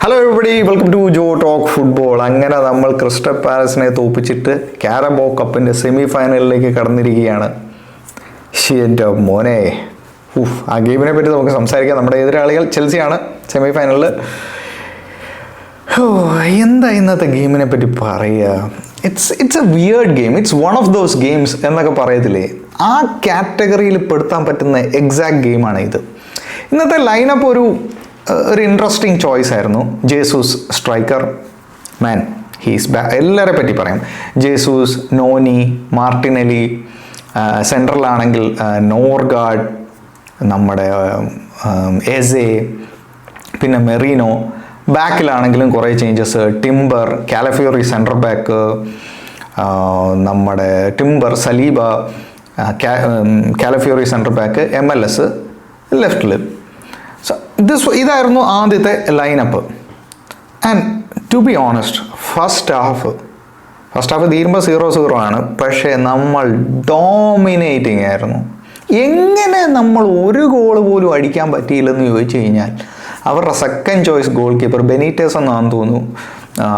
Hello everybody, welcome to Jo talk football. അങ്ങനെ നമ്മൾ Crystal പാലസിനെ തോപ്പിച്ചിട്ട് കാരബോ കപ്പിൻ്റെ സെമി ഫൈനലിലേക്ക് കടന്നിരിക്കുകയാണ്. എൻ്റെ മോനെ, ആ ഗെയിമിനെ പറ്റി നമുക്ക് സംസാരിക്കാം. നമ്മുടെ എതിരാളികൾ ചെൽസിയാണ് സെമി ഫൈനലിൽ. എന്താ ഇന്നത്തെ ഗെയിമിനെ പറ്റി പറയുക? It's A weird game. It's one of those games എന്നൊക്കെ പറയത്തില്ലേ, ആ കാറ്റഗറിയിൽ പെടുത്താൻ പറ്റുന്ന എക്സാക്ട് ഗെയിമാണ് ഇത്. ഇന്നത്തെ ലൈനപ്പ് ഒരു ഇൻട്രസ്റ്റിംഗ് ചോയ്സ് ആയിരുന്നു. ജേസൂസ് സ്ട്രൈക്കർ, മാൻ ഹീസ് എല്ലാവരെ പറ്റി പറയാം. ജേസൂസ്, നോനി, മാർട്ടിനെലി, സെൻട്രലാണെങ്കിൽ നോർഗാർഡ്, നമ്മുടെ എസെ, പിന്നെ മെറീനോ. ബാക്കിലാണെങ്കിലും കുറേ changes. Timber, Calafiori centre back, നമ്മുടെ Timber, Saliba, Calafiori centre back, MLS ലെഫ്റ്റിൽ. ഇതായിരുന്നു ആദ്യത്തെ lineup. And to be honest, first half തീരുമ്പോൾ 0-0 ആണ്. പക്ഷേ നമ്മൾ ഡോമിനേറ്റിംഗ് ആയിരുന്നു. എങ്ങനെ നമ്മൾ ഒരു ഗോൾ പോലും അടിക്കാൻ പറ്റിയില്ലെന്ന് ചോദിച്ചു കഴിഞ്ഞാൽ, അവരുടെ second choice goal keeper Benitez എന്നാണെന്ന് തോന്നുന്നു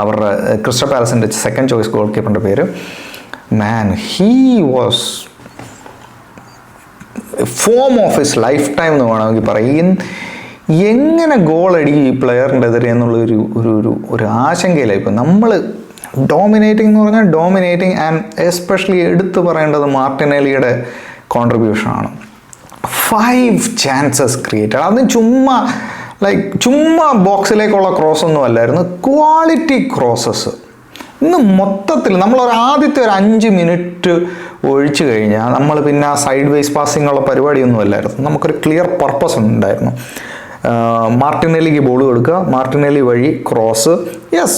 അവരുടെ ക്രിസ്റ്റൽ പാലസിൻ്റെ സെക്കൻഡ് ചോയ്സ് ഗോൾ കീപ്പറിൻ്റെ പേര്. Man, he was form of his lifetime എന്ന് വേണമെങ്കിൽ പറയും. എങ്ങനെ ഗോൾ അടിക്കും ഈ പ്ലെയറിൻ്റെ എതിരെ എന്നുള്ളൊരു ഒരു ആശങ്കയിലായി. ഇപ്പം നമ്മൾ ഡോമിനേറ്റിംഗ് എന്ന് പറഞ്ഞാൽ ഡോമിനേറ്റിംഗ്. ആൻഡ് എസ്പെഷ്യലി എടുത്തു പറയേണ്ടത് മാർട്ടിനെലിയുടെ കോൺട്രിബ്യൂഷനാണ്. 5 chances ക്രിയേറ്റഡ്. അത് ചുമ്മാ ബോക്സിലേക്കുള്ള ക്രോസ് ഒന്നും അല്ലായിരുന്നു, ക്വാളിറ്റി ക്രോസസ്. ഇന്ന് മൊത്തത്തിൽ നമ്മളൊരു ആദ്യത്തെ ഒരു 5 മിനിറ്റ് ഒഴിച്ചു കഴിഞ്ഞാൽ നമ്മൾ പിന്നെ ആ സൈഡ് വേസ് പാസിംഗ് ഉള്ള പരിപാടിയൊന്നും അല്ലായിരുന്നു. നമുക്കൊരു ക്ലിയർ പർപ്പസ് ഉണ്ടായിരുന്നു. മാർട്ടിനെല്ലിക്ക് ബോൾ കൊടുക്കുക, മാർട്ടിനെല്ലി വഴി ക്രോസ്. യെസ്,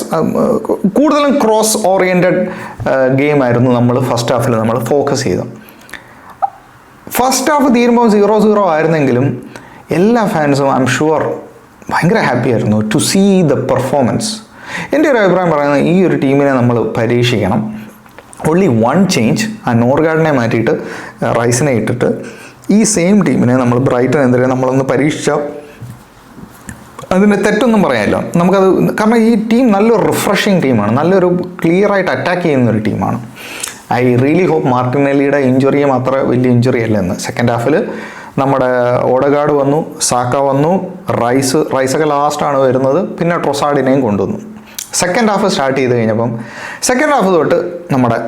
കൂടുതലും ക്രോസ് ഓറിയൻറ്റഡ് ഗെയിമായിരുന്നു നമ്മൾ ഫസ്റ്റ് ഹാഫിൽ നമ്മൾ ഫോക്കസ് ചെയ്തത്. ഫസ്റ്റ് ഹാഫ് തീരുമ്പോൾ 0-0 ആയിരുന്നെങ്കിലും എല്ലാ ഫാൻസും ഐ എം ഷുവർ ഭയങ്കര ഹാപ്പി ആയിരുന്നു ടു സീ ദ പെർഫോമൻസ്. എൻ്റെ ഒരു അഭിപ്രായം പറയുന്നത്, ഈ ഒരു ടീമിനെ നമ്മൾ പരീക്ഷിക്കണം. ഓൺലി 1 ചേഞ്ച്, ആ നോർഗാർഡിനെ മാറ്റിയിട്ട് റൈസിനെ ഇട്ടിട്ട് ഈ സെയിം ടീമിനെ നമ്മൾ ബ്രൈറ്റനെതിരെ നമ്മളൊന്ന് പരീക്ഷിച്ചാൽ അതിന് തെറ്റൊന്നും പറയാമല്ലോ നമുക്കത്. കാരണം ഈ ടീം നല്ലൊരു റിഫ്രഷിങ് ടീമാണ്, നല്ലൊരു ക്ലിയറായിട്ട് അറ്റാക്ക് ചെയ്യുന്നൊരു ടീമാണ്. ഐ റിയലി ഹോപ്പ് മാർട്ടിനെല്ലിയുടെ ഇഞ്ചുറിയും അത്ര വലിയ ഇഞ്ചുറി അല്ലെന്ന്. സെക്കൻഡ് ഹാഫിൽ നമ്മുടെ ഓഡഗാർഡ് വന്നു, സാക്ക വന്നു, റൈസൊക്കെ ലാസ്റ്റാണ് വരുന്നത്. പിന്നെ ട്രൊസാർഡിനെയും കൊണ്ടുവന്നു. സെക്കൻഡ് ഹാഫ് സ്റ്റാർട്ട് ചെയ്ത് കഴിഞ്ഞപ്പം സെക്കൻഡ് ഹാഫ് തൊട്ട് നമ്മുടെ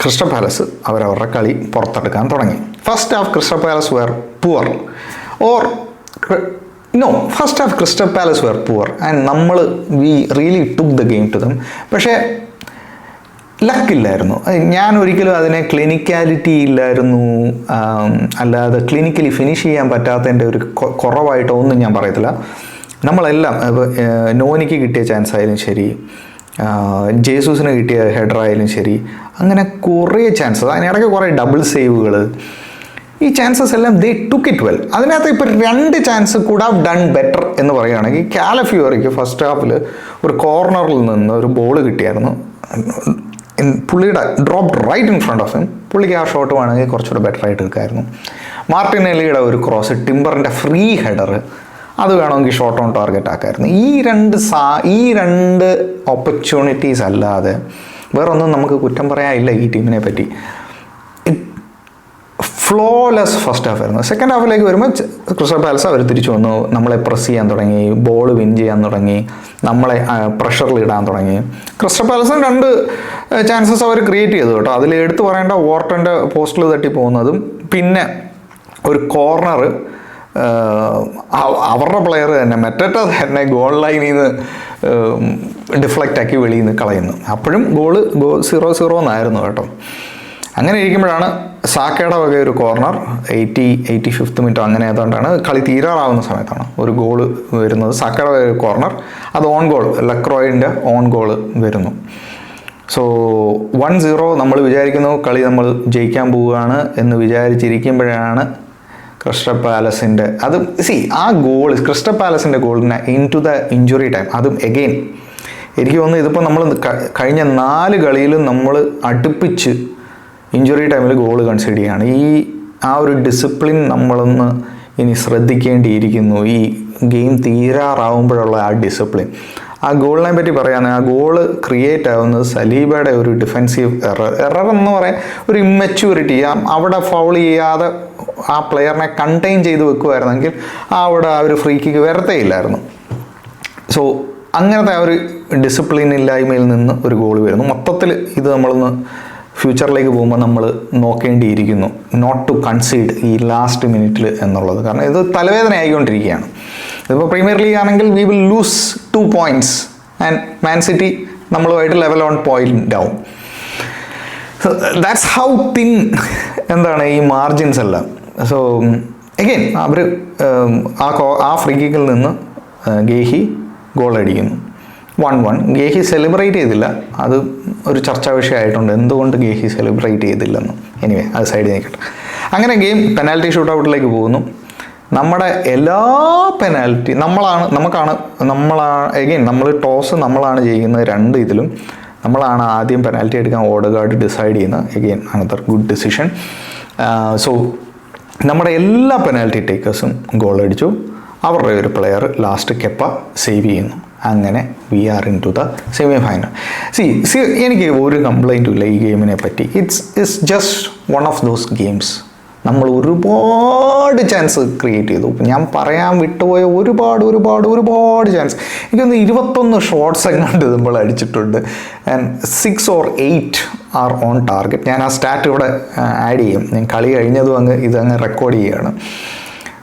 ക്രിസ്റ്റൽ പാലസ് അവരവരുടെ കളി പുറത്തെടുക്കാൻ തുടങ്ങി. First half Crystal Palace were poor first half Crystal Palace were poor and we really took the game to them. പക്ഷേ ലക്കില്ലായിരുന്നു. ഞാൻ ഒരിക്കലും അതിനെ ക്ലിനിക്കാലിറ്റി ഇല്ലായിരുന്നു, അല്ലാതെ ക്ലിനിക്കലി ഫിനിഷ് ചെയ്യാൻ പറ്റാത്തതിൻ്റെ ഒരു കുറവായിട്ടോ ഒന്നും ഞാൻ പറയത്തില്ല. നമ്മളെല്ലാം നോനിക്ക് കിട്ടിയ ചാൻസ് ആയാലും ശരി, ജേസൂസിന് കിട്ടിയ ഹെഡർ ആയാലും ശരി, അങ്ങനെ കുറേ ചാൻസസ്, അതിനിടയ്ക്ക് കുറേ ഡബിൾ സേവുകൾ, ഈ ചാൻസസ് എല്ലാം ദേ ടുക്ക് ഇറ്റ് വെൽ. അതിനകത്ത് ഇപ്പോൾ 2 chance could have done better എന്ന് പറയുകയാണെങ്കിൽ, കാലഫിയോറിക്ക് ഫസ്റ്റ് ഹാഫിൽ ഒരു കോർണറിൽ നിന്ന് ഒരു ബോൾ കിട്ടിയായിരുന്നു. പുള്ളിയുടെ drop right in front of him. പുള്ളിക്ക് ആ ഷോട്ട് വേണമെങ്കിൽ കുറച്ചുകൂടെ ബെറ്റർ ആയിട്ട് എടുക്കായിരുന്നു. മാർട്ടിനെല്ലിയുടെ ഒരു ക്രോസ്, ടിംബറിൻ്റെ ഫ്രീ ഹെഡർ, അത് വേണമെങ്കിൽ ഷോട്ട് ഓൺ ടാർഗറ്റ് ആക്കായിരുന്നു. ഈ രണ്ട് ഓപ്പർച്യൂണിറ്റീസ് അല്ലാതെ വേറൊന്നും നമുക്ക് കുറ്റം പറയാനില്ല ഈ ടീമിനെ പറ്റി. ഫ്ലോലെസ് ഫസ്റ്റ് ഹാഫ് ആയിരുന്നു. സെക്കൻഡ് ഹാഫിലേക്ക് വരുമ്പോൾ ക്രിസ്റ്റൽ പാലസ് അവർ തിരിച്ചു വന്നു, നമ്മളെ പ്രസ് ചെയ്യാൻ തുടങ്ങി, ബോൾ വിൻ ചെയ്യാൻ തുടങ്ങി, നമ്മളെ പ്രഷറിൽ ഇടാൻ തുടങ്ങി. ക്രിസ്റ്റൽ പാലസിന് 2 ചാൻസസ് അവർ ക്രിയേറ്റ് ചെയ്തു കേട്ടോ. അതിൽ എടുത്തു പറയേണ്ട വോർട്ടൻ്റെ പോസ്റ്റിൽ തട്ടി പോകുന്നതും, പിന്നെ ഒരു കോർണർ അവരുടെ പ്ലെയർ തന്നെ ഗോൾ ലൈനിൽ നിന്ന് ഡിഫ്ലക്റ്റ് ആക്കി വെളിയിൽ നിന്ന് കളയുന്നു. അപ്പോഴും ഗോൾ 0-0 എന്നായിരുന്നു കേട്ടോ. അങ്ങനെ ഇരിക്കുമ്പോഴാണ് സാക്കയുടെ വക ഒരു കോർണർ 85th മിനിറ്റ് അങ്ങനെ ആയതുകൊണ്ടാണ്, കളി തീരാറാവുന്ന സമയത്താണ് ഒരു ഗോൾ വരുന്നത്. സാക്കയുടെ വക ഒരു കോർണർ, അത് ഓൺ ഗോൾ, ലക്രോയിൻ്റെ ഓൺ ഗോൾ വരുന്നു. സോ 1-0 നമ്മൾ വിചാരിക്കുന്നു കളി നമ്മൾ ജയിക്കാൻ പോവുകയാണ് എന്ന് വിചാരിച്ചിരിക്കുമ്പോഴാണ് ക്രിസ്റ്റൽ പാലസിൻ്റെ ആ ഗോൾ, ക്രിസ്റ്റൽ പാലസിൻ്റെ ഗോളിന് into the injury time. അതും എഗെയിൻ എനിക്ക് തോന്നുന്നു ഇതിപ്പോൾ നമ്മൾ കഴിഞ്ഞ 4 കളിയിലും നമ്മൾ അടുപ്പിച്ച് ഇഞ്ചുറി ടൈമിൽ ഗോൾ കൺസിഡർ ചെയ്യുകയാണ്. ആ ഒരു ഡിസിപ്ലിൻ നമ്മളൊന്ന് ഇനി ശ്രദ്ധിക്കേണ്ടിയിരിക്കുന്നു. ഈ ഗെയിം തീരാറാവുമ്പോഴുള്ള ആ ഡിസിപ്ലിൻ ആ ഗോളിനെ പറ്റി പറയുകയാണെങ്കിൽ ആ ഗോള് ക്രിയേറ്റ് ആവുന്നത് സലീബയുടെ ഒരു ഡിഫെൻസീവ് എറർ എന്ന് പറയാൻ ഒരു ഇമ്മച്യൂരിറ്റി. അവിടെ ഫൗൾ ചെയ്യാതെ ആ പ്ലെയറിനെ കണ്ടെയ്ൻ ചെയ്ത് വെക്കുമായിരുന്നെങ്കിൽ അവിടെ ആ ഒരു ഫ്രീ കിക്ക് വരത്തേയില്ലായിരുന്നു. സോ അങ്ങനത്തെ ആ ഒരു ഡിസിപ്ലിൻ ഇല്ലായ്മയിൽ നിന്ന് ഒരു ഗോൾ വരുന്നു. മൊത്തത്തിൽ ഇത് നമ്മളൊന്ന് ഫ്യൂച്ചറിലേക്ക് പോകുമ്പോൾ നമ്മൾ നോക്കേണ്ടിയിരിക്കുന്നു, നോട്ട് ടു കൺസീഡ് ഈ ലാസ്റ്റ് മിനിറ്റിൽ എന്നുള്ളത്. കാരണം ഇത് തലവേദന ആയിക്കൊണ്ടിരിക്കുകയാണ്. ഇതിപ്പോൾ പ്രീമിയർ ലീഗ് ആണെങ്കിൽ we will lose 2 points and Man City നമ്മളുമായിട്ട് level on point down. So that's how thin എന്താണ് ഈ മാർജിൻസ് എല്ലാം. സോ അഗെയിൻ അവർ ആ ഫ്രീ കിക്കിൽ നിന്ന് ഗേഹി ഗോൾ അടിക്കുന്നു 1-1. ഗേഹി സെലിബ്രേറ്റ് ചെയ്തില്ല, അത് ഒരു ചർച്ചാ വിഷയമായിട്ടുണ്ട് എന്തുകൊണ്ട് ഗേഹി സെലിബ്രേറ്റ് ചെയ്തില്ലെന്ന്. എനിവേ അത് സൈഡിൽ നിൽക്കട്ടെ. അങ്ങനെ ഗെയിം പെനാൽറ്റി ഷൂട്ട് ഔട്ടിലേക്ക് പോകുന്നു. നമ്മുടെ എല്ലാ പെനാൽറ്റി എഗെയിൻ നമ്മൾ ടോസ് നമ്മളാണ് ചെയ്യുന്നത്. 2 ഇതിലും നമ്മളാണ് ആദ്യം പെനാൽറ്റി എടുക്കാൻ ഓഡഗാർഡ് ഡിസൈഡ് ചെയ്യുന്നത്. Again another good decision. So നമ്മുടെ എല്ലാ പെനാൽറ്റി ടേക്കേഴ്സും ഗോൾ അടിച്ചു. അവരുടെ ഒരു പ്ലെയർ ലാസ്റ്റ് കെപ്പ സേവ് ചെയ്യുന്നു. അങ്ങനെ we are into the semi final. എനിക്ക് ഒരു കംപ്ലൈൻറ്റും ഇല്ല ഈ ഗെയിമിനെ പറ്റി. It's just one of those games. നമ്മൾ ഒരുപാട് ചാൻസ് ക്രിയേറ്റ് ചെയ്തു. ഞാൻ പറയാൻ വിട്ടുപോയ ഒരുപാട് ചാൻസ്. എനിക്കൊന്ന് 21 ഷോട്ട്സ് എങ്ങാണ്ട് നമ്മൾ അടിച്ചിട്ടുണ്ട്. And 6 or 8 R on target. ഞാൻ ആ സ്റ്റാറ്റ് ഇവിടെ ആഡ് ചെയ്യും. ഞാൻ കളി കഴിഞ്ഞതും ഇതങ്ങ് റെക്കോർഡ് ചെയ്യുകയാണ്.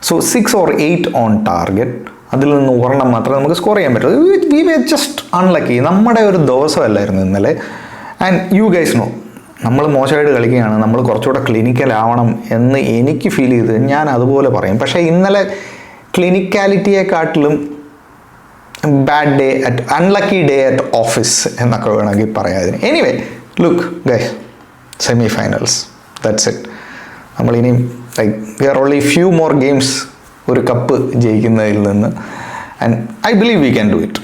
So 6 or 8 on target. അതിൽ നിന്ന് ഒരെണ്ണം മാത്രമേ നമുക്ക് സ്കോർ ചെയ്യാൻ പറ്റുള്ളൂ. We were just unlucky. നമ്മുടെ ഒരു ദിവസമല്ലായിരുന്നു ഇന്നലെ. ആൻഡ് യു ഗൈസ് നോ, നമ്മൾ മോശമായിട്ട് കളിക്കുകയാണ്, നമ്മൾ കുറച്ചുകൂടെ ക്ലിനിക്കൽ ആവണം എന്ന് എനിക്ക് ഫീൽ ചെയ്ത് ഞാൻ അതുപോലെ പറയും. പക്ഷേ ഇന്നലെ ക്ലിനിക്കാലിറ്റിയെക്കാട്ടിലും അൺലക്കി ഡേ അറ്റ് ഓഫീസ് എന്നൊക്കെ വേണമെങ്കിൽ പറയാം അതിന്. Anyway look guys, semi finals, that's it. നമ്മളിനിയും we are only few more games ഒരു കപ്പ് ജയിക്കുന്നതിൽ നിന്ന്. And I believe we can do it.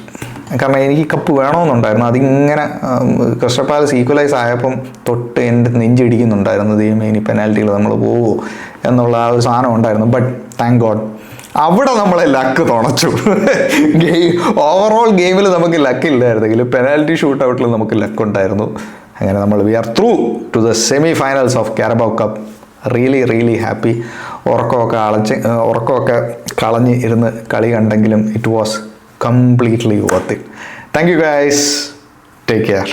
കാരണം എനിക്ക് കപ്പ് വേണമെന്നുണ്ടായിരുന്നു. അതിങ്ങനെ ക്രിസ്റ്റൽ പാലസ് ഈക്വലൈസ് ആയപ്പം തൊട്ട് എൻ്റെ നെഞ്ചിടിക്കുന്നുണ്ടായിരുന്നു. ദൈവമേ ഇനി പെനാൽറ്റികൾ നമ്മൾ പോവോ എന്നുള്ള ആ ഒരു സാധനം ഉണ്ടായിരുന്നു. ബട്ട് താങ്ക് ഗോഡ് അവിടെ നമ്മളെ ലക്ക് തുണച്ചു. ഓവറോൾ ഗെയിമിൽ നമുക്ക് ലക്കില്ലായിരുന്നെങ്കിലും പെനാൽറ്റി ഷൂട്ട് ഔട്ടിൽ നമുക്ക് ലക്കുണ്ടായിരുന്നു. അങ്ങനെ നമ്മൾ we are through to the semi finals of Carabao Cup. Really happy. ഉറക്കമൊക്കെ കളഞ്ഞ് ഇരുന്ന് കളി കണ്ടെങ്കിലും it was completely worth it. Thank you guys. Take care.